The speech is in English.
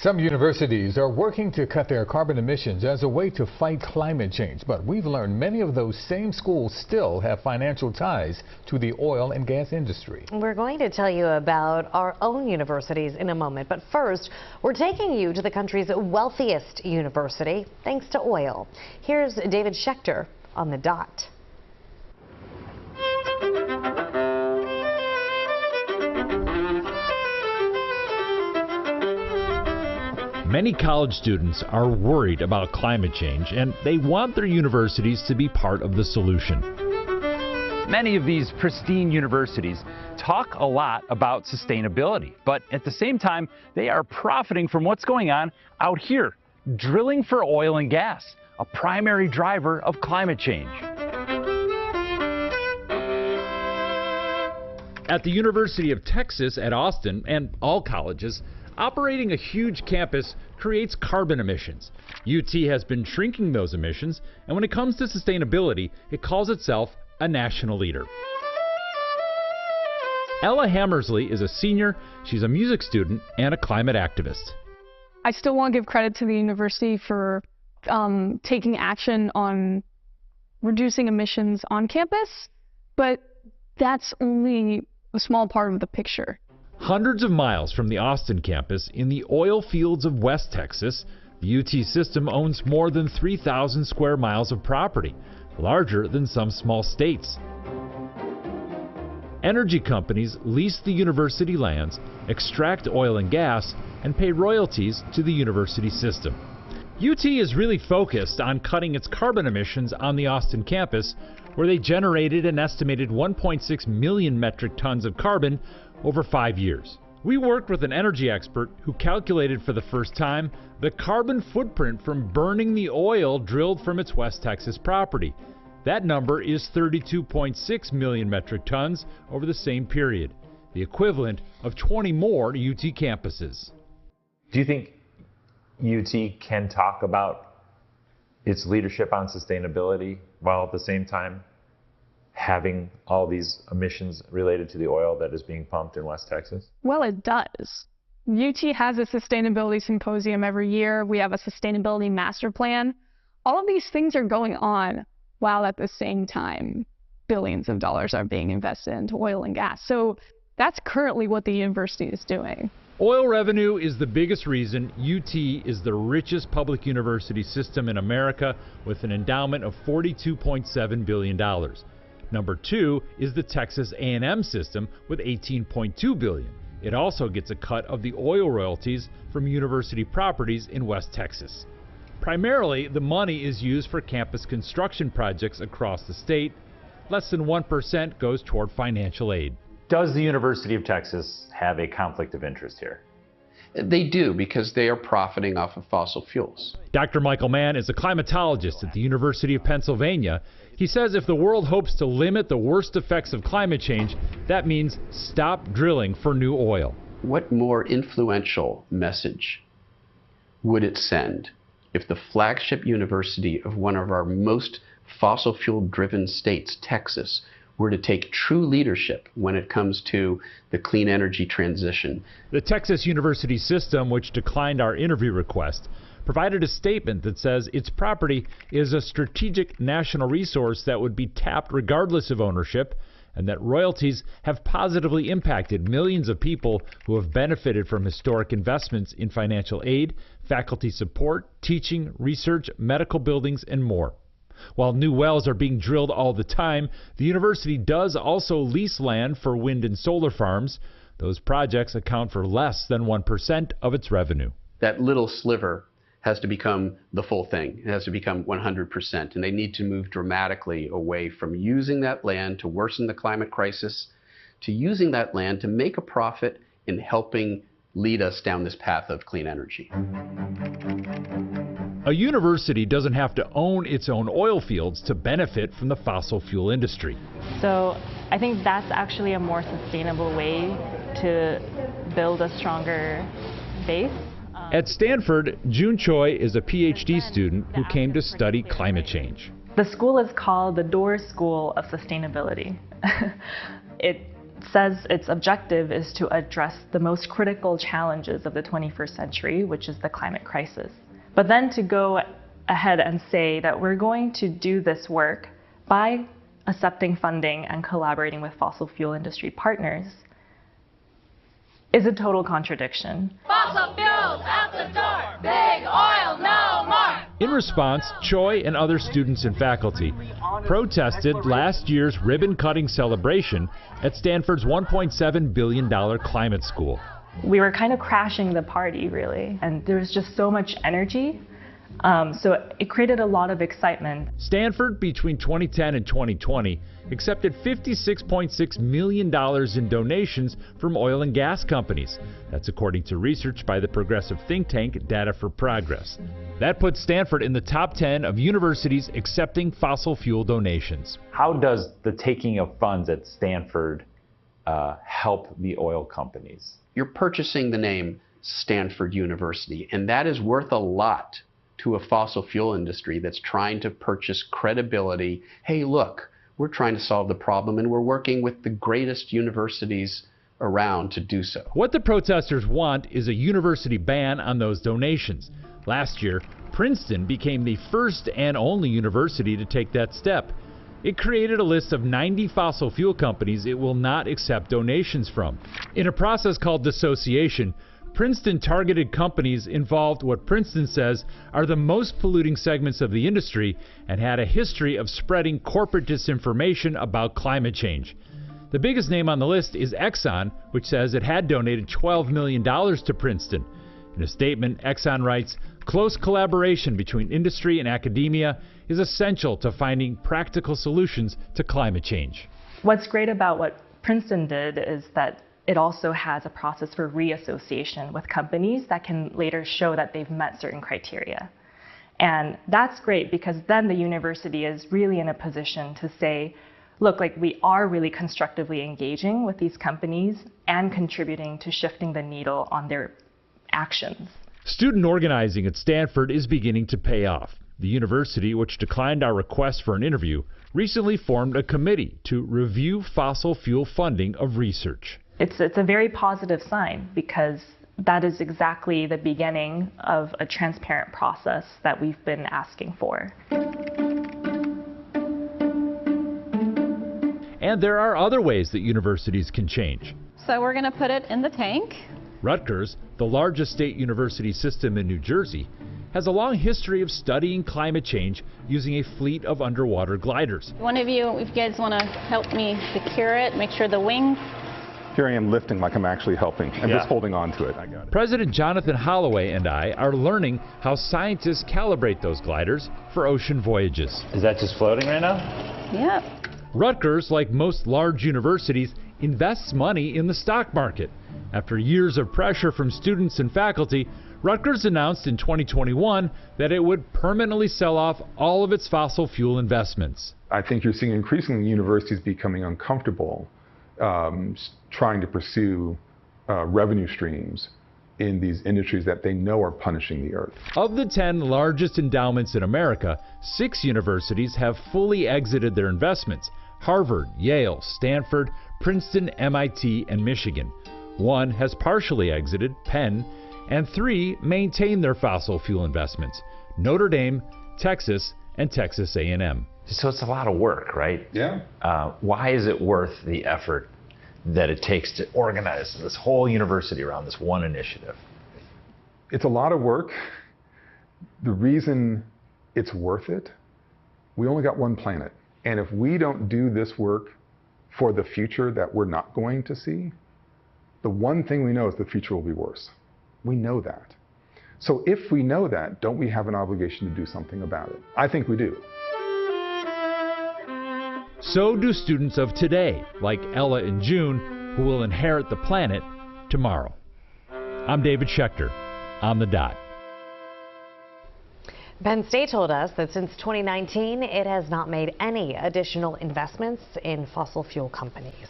Some universities are working to cut their carbon emissions as a way to fight climate change, but we've learned many of those same schools still have financial ties to the oil and gas industry. We're going to tell you about our own universities in a moment, but first, we're taking you to the country's wealthiest university, thanks to oil. Here's David Schechter on the dot. Many college students are worried about climate change, and they want their universities to be part of the solution. Many of these pristine universities talk a lot about sustainability, but at the same time, they are profiting from what's going on out here, drilling for oil and gas, a primary driver of climate change. At the University of Texas at Austin, and all colleges, operating a huge campus creates carbon emissions. UT has been shrinking those emissions, and when it comes to sustainability, it calls itself a national leader. Ella Hammersley is a senior, she's a music student, and a climate activist. I still want to give credit to the university for taking action on reducing emissions on campus, but that's only a small part of the picture. Hundreds of miles from the Austin campus in the oil fields of West Texas, the UT system owns more than 3,000 square miles of property, larger than some small states. Energy companies lease the university lands, extract oil and gas, and pay royalties to the university system. UT is really focused on cutting its carbon emissions on the Austin campus, where they generated an estimated 1.6 million metric tons of carbon over 5 years. We worked with an energy expert who calculated for the first time the carbon footprint from burning the oil drilled from its West Texas property. That number is 32.6 million metric tons over the same period, the equivalent of 20 more UT campuses. Do you think UT can talk about its leadership on sustainability while at the same time having all these emissions related to the oil that is being pumped in West Texas? Well, it does. UT has a sustainability symposium every year. We have a sustainability master plan. All of these things are going on while at the same time billions of dollars are being invested into oil and gas. So that's currently what the university is doing. Oil revenue is the biggest reason UT is the richest public university system in America, with an endowment of $42.7 billion. Number 2 is the Texas A&M system with $18.2 billion. It also gets a cut of the oil royalties from university properties in West Texas. Primarily, the money is used for campus construction projects across the state. Less than 1% goes toward financial aid. Does the University of Texas have a conflict of interest here? They do, because they are profiting off of fossil fuels. Dr. Michael Mann is a climatologist at the University of Pennsylvania. He says if the world hopes to limit the worst effects of climate change, that means stop drilling for new oil. What more influential message would it send if the flagship university of one of our most fossil fuel-driven states, Texas, were to take true leadership when it comes to the clean energy transition? The Texas University system, which declined our interview request, provided a statement that says its property is a strategic national resource that would be tapped regardless of ownership, and that royalties have positively impacted millions of people who have benefited from historic investments in financial aid, faculty support, teaching, research, medical buildings, and more. While new wells are being drilled all the time, the university does also lease land for wind and solar farms. Those projects account for less than 1% of its revenue. That little sliver has to become the full thing. It has to become 100%, and they need to move dramatically away from using that land to worsen the climate crisis, to using that land to make a profit in helping lead us down this path of clean energy. A university doesn't have to own its own oil fields to benefit from the fossil fuel industry. So I think that's actually a more sustainable way to build a stronger base. At Stanford, June Choi is a PhD student who came to study climate change. The school is called the Doerr School of Sustainability. It says its objective is to address the most critical challenges of the 21st century, which is the climate crisis. But then to go ahead and say that we're going to do this work by accepting funding and collaborating with fossil fuel industry partners is a total contradiction. Fossil fuels out the door! Big oil no more! In response, Choi and other students and faculty protested last year's ribbon-cutting celebration at Stanford's $1.7 billion climate school. We were kind of crashing the party, really, and there was just so much energy. So it created a lot of excitement. Stanford, between 2010 and 2020, accepted $56.6 million in donations from oil and gas companies. That's according to research by the progressive think tank Data for Progress. That puts Stanford in the top 10 of universities accepting fossil fuel donations. How does the taking of funds at Stanford help the oil companies? You're purchasing the name Stanford University, and that is worth a lot to a fossil fuel industry that's trying to purchase credibility. Hey, look, we're trying to solve the problem, and we're working with the greatest universities around to do so. What the protesters want is a university ban on those donations. Last year, Princeton became the first and only university to take that step. It created a list of 90 fossil fuel companies it will not accept donations from. In a process called dissociation, Princeton targeted companies involved what Princeton says are the most polluting segments of the industry and had a history of spreading corporate disinformation about climate change. The biggest name on the list is Exxon, which says it had donated $12 million to Princeton. In a statement, Exxon writes, "Close collaboration between industry and academia is essential to finding practical solutions to climate change." What's great about what Princeton did is that it also has a process for reassociation with companies that can later show that they've met certain criteria. And that's great because then the university is really in a position to say, look, like we are really constructively engaging with these companies and contributing to shifting the needle on their actions. Student organizing at Stanford is beginning to pay off. The university, which declined our request for an interview, recently formed a committee to review fossil fuel funding of research. It's a very positive sign because that is exactly the beginning of a transparent process that we've been asking for. And there are other ways that universities can change. So we're going to put it in the tank. Rutgers, the largest state university system in New Jersey, has a long history of studying climate change using a fleet of underwater gliders. One of you, if you guys want to help me secure it, make sure the wings. Here I am lifting like I'm actually helping. I'm just holding on to it. I got it. President Jonathan Holloway and I are learning how scientists calibrate those gliders for ocean voyages. Is that just floating right now? Yep. Rutgers, like most large universities, invests money in the stock market. After years of pressure from students and faculty, Rutgers announced in 2021 that it would permanently sell off all of its fossil fuel investments. I think you're seeing increasingly universities becoming uncomfortable trying to pursue revenue streams in these industries that they know are punishing the earth. Of the 10 largest endowments in America, 6 universities have fully exited their investments: Harvard, Yale, Stanford, Princeton, MIT, and Michigan. 1 has partially exited, Penn, and 3 maintain their fossil fuel investments: Notre Dame, Texas, and Texas A&M. So it's a lot of work, right? Yeah. Why is it worth the effort that it takes to organize this whole university around this one initiative? It's a lot of work. The reason it's worth it, we only got one planet. And if we don't do this work for the future that we're not going to see, the one thing we know is the future will be worse. We know that. So if we know that, don't we have an obligation to do something about it? I think we do. So do students of today, like Ella and June, who will inherit the planet tomorrow. I'm David Schechter, on the dot. Penn State told us that since 2019, it has not made any additional investments in fossil fuel companies.